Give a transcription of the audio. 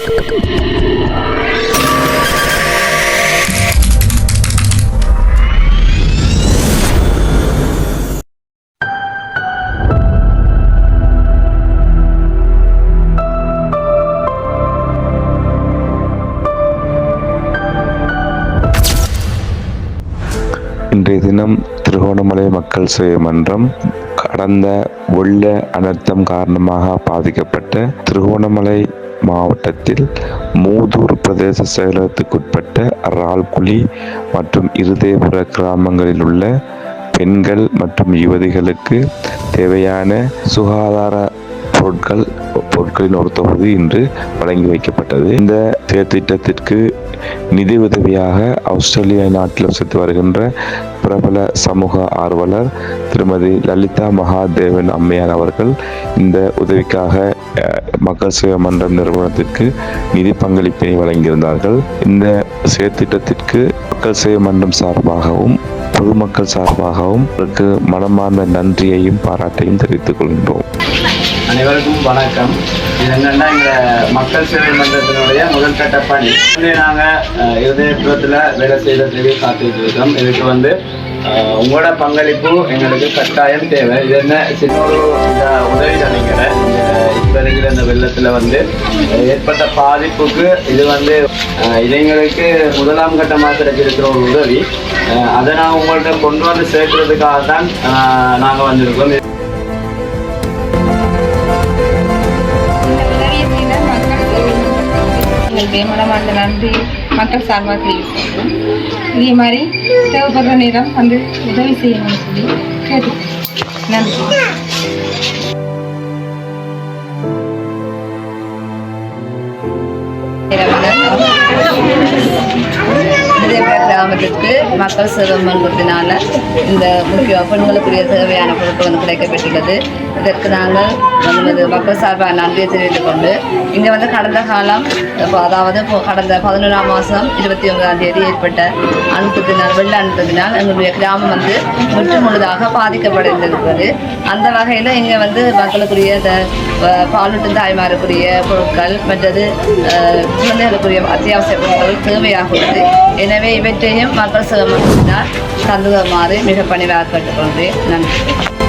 இன்றைய தினம் திருகோணமலை மக்கள் சேவை மன்றம் கடந்த வெள்ள அனர்த்தம் காரணமாக பாதிக்கப்பட்ட திருகோணமலை மாவட்டத்தில் மூதூர் பிரதேச செயலகத்துக்குட்பட்ட ரால்குழி மற்றும் இருதேபுர கிராமங்களில் உள்ள பெண்கள் மற்றும் யுவதிகளுக்கு தேவையான சுகாதார பொருட்களின் ஒரு தொகுதி இன்று வழங்கி வைக்கப்பட்டது. இந்த திட்டத்திற்கு நிதி உதவியாக ஆஸ்திரேலியா நாட்டில் வசித்து வருகின்ற பிரபல சமூக ஆர்வலர் திருமதி லலிதா மகாதேவன் அம்மையார் அவர்கள் இந்த உதவிக்காக மக்கள் சேவை மன்றம் நிறுவனத்திற்கு நிதி பங்களிப்பினை வழங்கியிருந்தார்கள். இந்த செயற்திட்டத்திற்கு மக்கள் சேவை மன்றம் சார்பாகவும் பொதுமக்கள் சார்பாகவும் அவருக்கு மனமார்ந்த நன்றியையும் பாராட்டையும் தெரிவித்துக் கொள்கின்றோம். அனைவருக்கும் வணக்கம். இது என்னன்னா இந்த மக்கள் சேவை மன்றத்தினுடைய முதல் கட்ட பணி. நாங்கள் இருதயத்தில் வேலை செய்யறதுக்கு காத்துட்டு இருக்கோம். இதுக்கு உங்களோட பங்களிப்பு எங்களுக்கு கட்டாயம் தேவை. இது என்ன சின்ன ஒரு உதவி நினைக்கிறேன். இப்போ இருக்கிற இந்த வெள்ளத்தில் ஏற்பட்ட பாதிப்புக்கு இது இளைஞர்களுக்கு முதலாம் கட்டமாக கிடைச்சிருக்கிற ஒரு உதவி. அதை நான் உங்கள்கிட்ட கொண்டு சேர்க்கறதுக்காக தான் நாங்கள் வந்திருக்கோம். மனமார்ந்த நன்றி மக்கள் சார்பாக தெரிவிக்கிறோம். இதே மாதிரி தேவைப்படுற நேரம் உதவி செய்யணும்னு சொல்லி கேட்டு நன்றி. கிராமத்திற்கு மக்கள் சேவை மன்றத்தினால இந்த முக்கிய பெண்களுக்குரிய தேவையான பொருட்கள் கிடைக்கப்பட்டுள்ளது. இதற்கு நாங்கள் மக்கள் சார்பாக நன்றியை தெரிவித்துக் கொண்டு இங்கே கடந்த காலம் அதாவது கடந்த 11ஆம் மாதம் 29ஆம் தேதி ஏற்பட்ட அழுத்தத்தினால் வெள்ள அழுத்தத்தினால் எங்களுடைய கிராமம் முற்றுமுழுதாக பாதிக்கப்பட்டிருக்கிறது. அந்த வகையில் இங்கே மக்களுக்குரிய பாலூட்டும் தாய்மாருக்குரிய பொருட்கள் மற்றது குழந்தைகளுக்குரிய அத்தியாவசிய பொருட்கள் தேவையாக உள்ளது. எனவே இவற்றையும் மக்கள் சேவை மன்றத்தினால் தந்துமாறு மிக பணிவாக கேட்டுக்கொள்கிறேன். நன்றி.